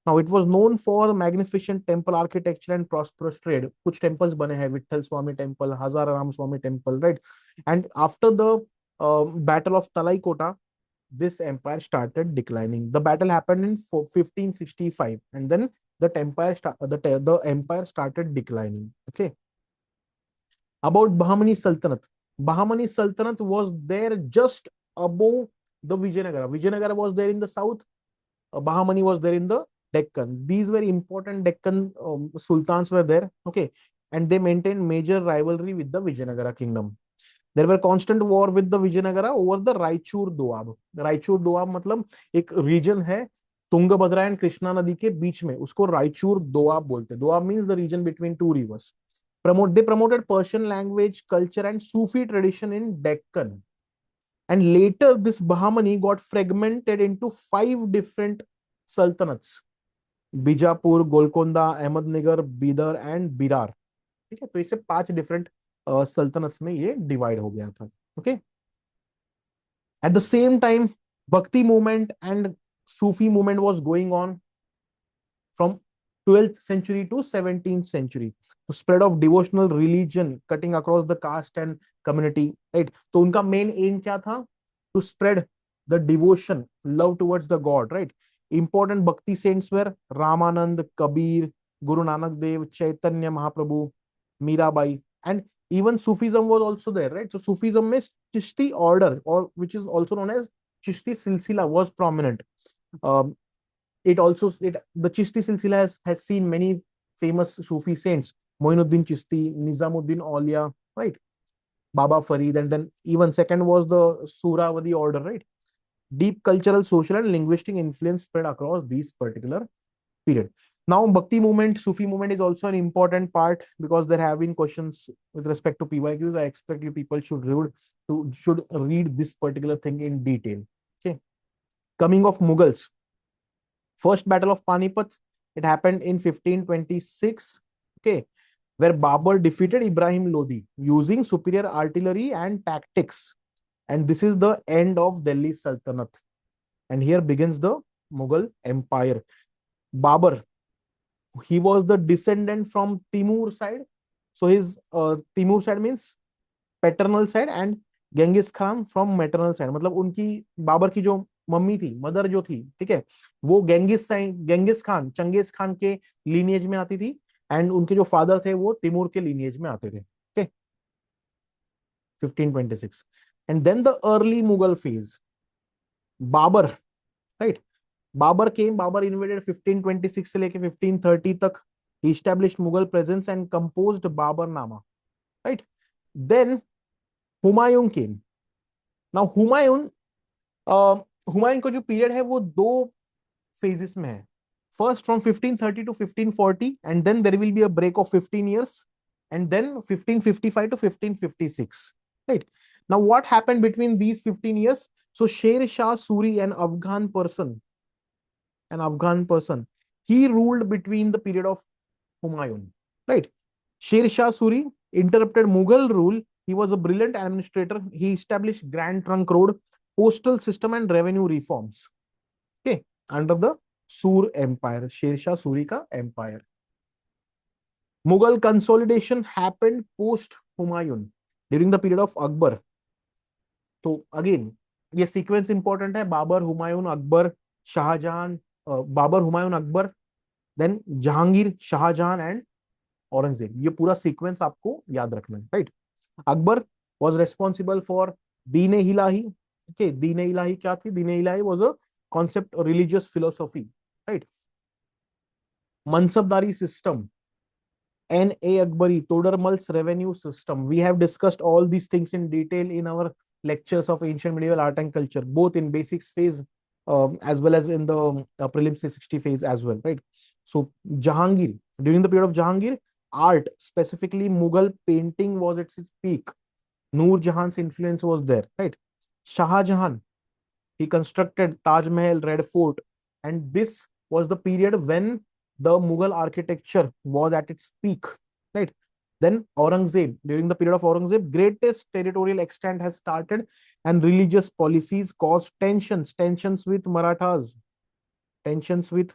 Speaker 1: Now it was known for magnificent temple architecture and prosperous trade. कुछ temples बने हैं, Vitthal Swami temple, Hazaram Swami temple, right? And after the battle of Talai Kota, this empire started declining. The battle happened in 1565, and then the empire started declining. Okay. About Bahmani Sultanate. Bahmani Sultanate was there just above the Vijayanagara. Vijayanagara was there in the south. Bahmani was there in the Deccan. These were important Deccan sultans were there. Okay. And they maintained major rivalry with the Vijayanagara kingdom. There were constant war with the Vijayanagara over the Raichur Doab. Raichur Doab मतलब एक region है Tungabhadra and Krishna नदी के बीच में, उसको रायचूर दोआब बोलते हैं. Doab means the region between two rivers. They promoted Persian language, culture, and Sufi tradition in Deccan. And later, this Bahmani got fragmented into 5 different sultanates: Bijapur, Golconda, Ahmednagar, Bidar, and Birar. ठीक है, तो इसे 5 different sultanates में ये divide हो गया था. Okay. At the same time, Bhakti movement and Sufi movement was going on from 12th century to 17th century. The spread of devotional religion cutting across the caste and community, right? तो उनका main aim क्या था? To spread the devotion, love towards the god, right? Important bhakti saints were Ramanand, Kabir, Guru Nanak Dev, Chaitanya Mahaprabhu, Mirabai, and even Sufism was also there, right? So Sufism is Chishti order, or which is also known as Chishti Silsila, was prominent. Um, the Chishti Silsila has seen many famous Sufi saints, Moinuddin Chishti, Nizamuddin Aulia, right? Baba Farid, and then even second was the Suravadi order, right? Deep cultural, social, and linguistic influence spread across these particular period. Now, Bhakti movement, Sufi movement is also an important part because there have been questions with respect to PYQs. I expect you people should read this particular thing in detail. Okay. Coming of Mughals, first battle of Panipat, it happened in 1526. Okay, where Babur defeated Ibrahim Lodi using superior artillery and tactics. And this is the end of Delhi Sultanate. And here begins the Mughal Empire. Babur, he was the descendant from Timur side. So his Timur side means paternal side, and Genghis Khan from maternal side. मतलब उनकी बाबर की जो mummy थी, mother जो थी, ठीक है, वो गेंगिस खान, चंगेज खान के लीनिएज में आती थी, एंड उनके जो फादर थे वो तिमूर के लीनिएज में आते थे. Okay, 1526. And then the early Mughal phase. Babur, right? Babur invaded 1526 से लेके 1530 तक. He established Mughal presence and composed Baburnama, right? Then Humayun came. Now Humayun का जो पीरियड है वो दो phases में है. First from 1530 to 1540, and then there will be a break of 15 years, and then 1555 to 1556, right? Now what happened between these 15 years? So Sher Shah Suri, an Afghan person, he ruled between the period of Humayun, right? Sher Shah Suri interrupted Mughal rule. He was a brilliant administrator. He established Grand Trunk Road, postal system, and revenue reforms. Okay, under the Sur Empire, Sher Shah Suri ka empire. Mughal consolidation happened post Humayun during the period of Akbar. So again, ये sequence important है. Babur, Humayun, Akbar, Shahjahan, Babur, Humayun, Akbar, then Jahangir, Shahjahan, and Aurangzeb. ये पूरा sequence आपको याद रखना है, right? Akbar was responsible for Deen-e Ilahi. Okay, Deen-e Ilahi क्या थी? Deen-e Ilahi was a concept, a religious philosophy, right? Mansabdari system, N.A. Akbari, Todarmal's revenue system. We have discussed all these things in detail in our lectures of ancient medieval art and culture, both in basics phase as well as in the prelims 360 phase as well, right? So Jahangir, during the period of Jahangir, art, specifically Mughal painting, was at its peak. Noor Jahan's influence was there, right? Shah Jahan, he constructed Taj Mahal, Red Fort, and this was the period when the Mughal architecture was at its peak, right? Then Aurangzeb, during the period of Aurangzeb, greatest territorial extent has started, and religious policies caused tensions with Marathas, tensions with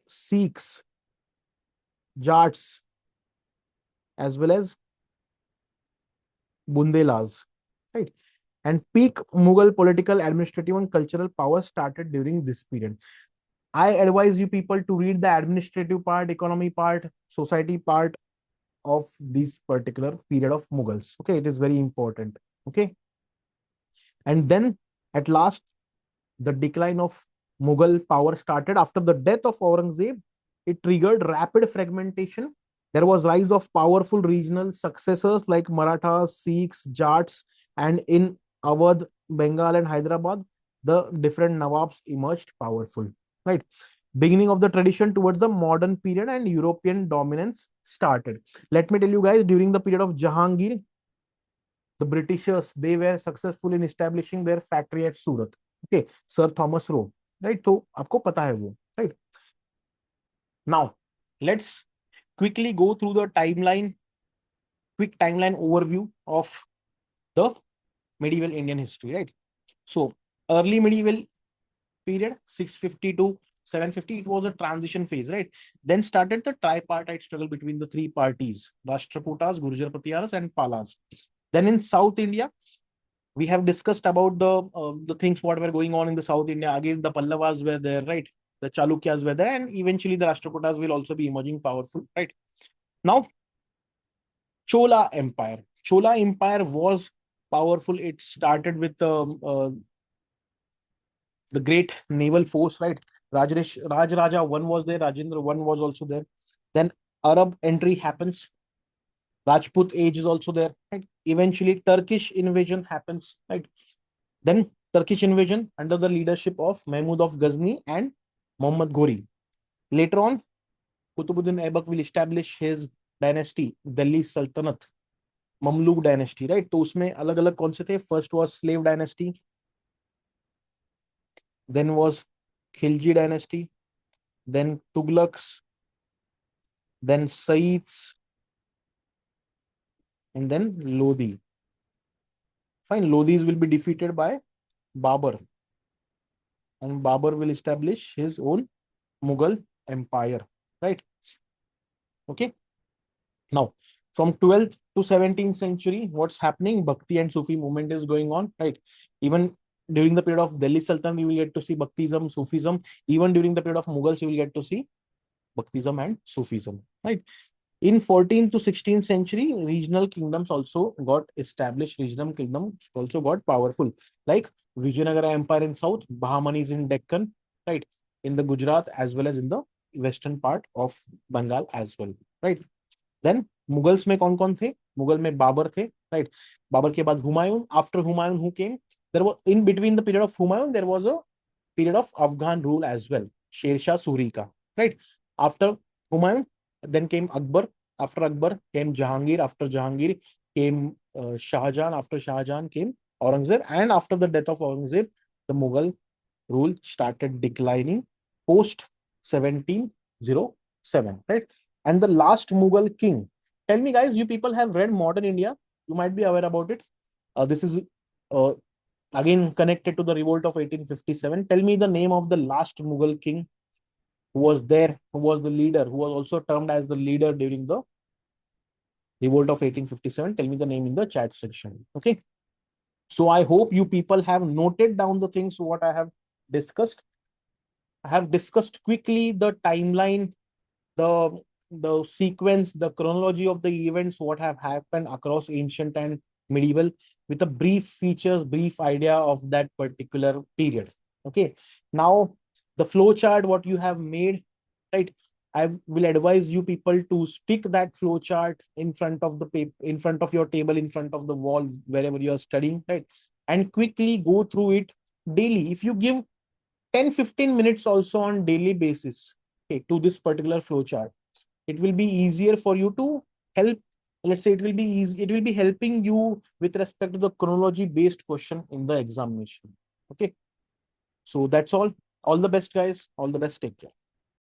Speaker 1: Sikhs, Jats, as well as Bundelas, right? And peak Mughal political, administrative, and cultural power started during this period. I advise you people to read the administrative part, economy part, society part of this particular period of Mughals. Okay, it is very important. Okay. And then at last, the decline of Mughal power started after the death of Aurangzeb. It triggered rapid fragmentation. There was rise of powerful regional successors like Marathas, Sikhs, Jats, and in Awadh, Bengal, and Hyderabad, the different Nawabs emerged powerful, right? Beginning of the tradition towards the modern period, and European dominance started. Let me tell you guys, during the period of Jahangir, the Britishers, they were successful in establishing their factory at Surat. Okay, Sir Thomas Roe, right? So, आपको पता है वो, right? Now, let's quickly go through the quick timeline overview of the medieval Indian history, right? So, early medieval period, 650 to 750, it was a transition phase, right? Then started the tripartite struggle between the three parties, Rashtrakutas, Gurjar Patiaras, and Palas. Then in South India, We have discussed about the things what were going on in the South India. Again, the Pallavas were there, right? The Chalukyas were there, and eventually the Rashtrakutas will also be emerging powerful, right? Now, Chola Empire. Chola Empire was powerful. It started with the great naval force, right? Rajaraja one was there, Rajendra one was also there. Then Arab entry happens. Rajput age is also there, right? Eventually, Turkish invasion happens, right? Then Turkish invasion under the leadership of Mahmud of Ghazni and Muhammad Ghori. Later on, Qutbuddin Aibak will establish his dynasty, Delhi Sultanate, Mamluk dynasty, right? तो उसमें अलग अलग कौन से थे? First was slave dynasty, then was Khilji dynasty, then Tughlaqs, then Sayyids, and then Lodi. Fine, Lodis will be defeated by Babur, and Babur will establish his own Mughal empire, right? Okay. Now, from 12th to 17th century, what's happening? Bhakti and Sufi movement is going on, right? Even during the period of Delhi Sultan, you will get to see Bhaktism, Sufism. Even during the period of Mughals, you will get to see Bhaktism and Sufism, right? In 14th to 16th century, regional kingdoms also got established. Regional kingdoms also got powerful, like Vijayanagara Empire in south, Bahmanis in Deccan, right? In the Gujarat as well as in the western part of Bengal as well, right? Then Mughals में कौन कौन थे? मुगल में बाबर थे, right? Babar के बाद Humayun. After Humayun, who came? There was in between the period of Humayun, there was a period of Afghan rule as well. Sher Shah Suri ka, right? After Humayun, then came Akbar. After Akbar came Jahangir. After Jahangir came Shah Jahan. After Shah Jahan came Aurangzeb. And after the death of Aurangzeb, the Mughal rule started declining post 1707, right? And the last Mughal king. Tell me, guys, you people have read Modern India. You might be aware about it. This is uh, again connected to the revolt of 1857. Tell me the name of the last Mughal king who was there, who was the leader, who was also termed as the leader during the revolt of 1857. Tell me the name in the chat section. Okay. So I hope you people have noted down the things what I have discussed. I have discussed quickly the timeline, the sequence, the chronology of the events, what have happened across ancient and medieval, with a brief features, brief idea of that particular period. Okay. Now, the flow chart, what you have made, right? I will advise you people to stick that flow chart in front of the paper, in front of your table, in front of the wall, wherever you are studying, right? And quickly go through it daily. If you give 10-15 minutes also on daily basis, okay, to this particular flow chart, it will be easier for you to help. Let's say it will be easy, it will be helping you with respect to the chronology based question in the examination. Okay. So that's all. All the best, guys. All the best. Take care.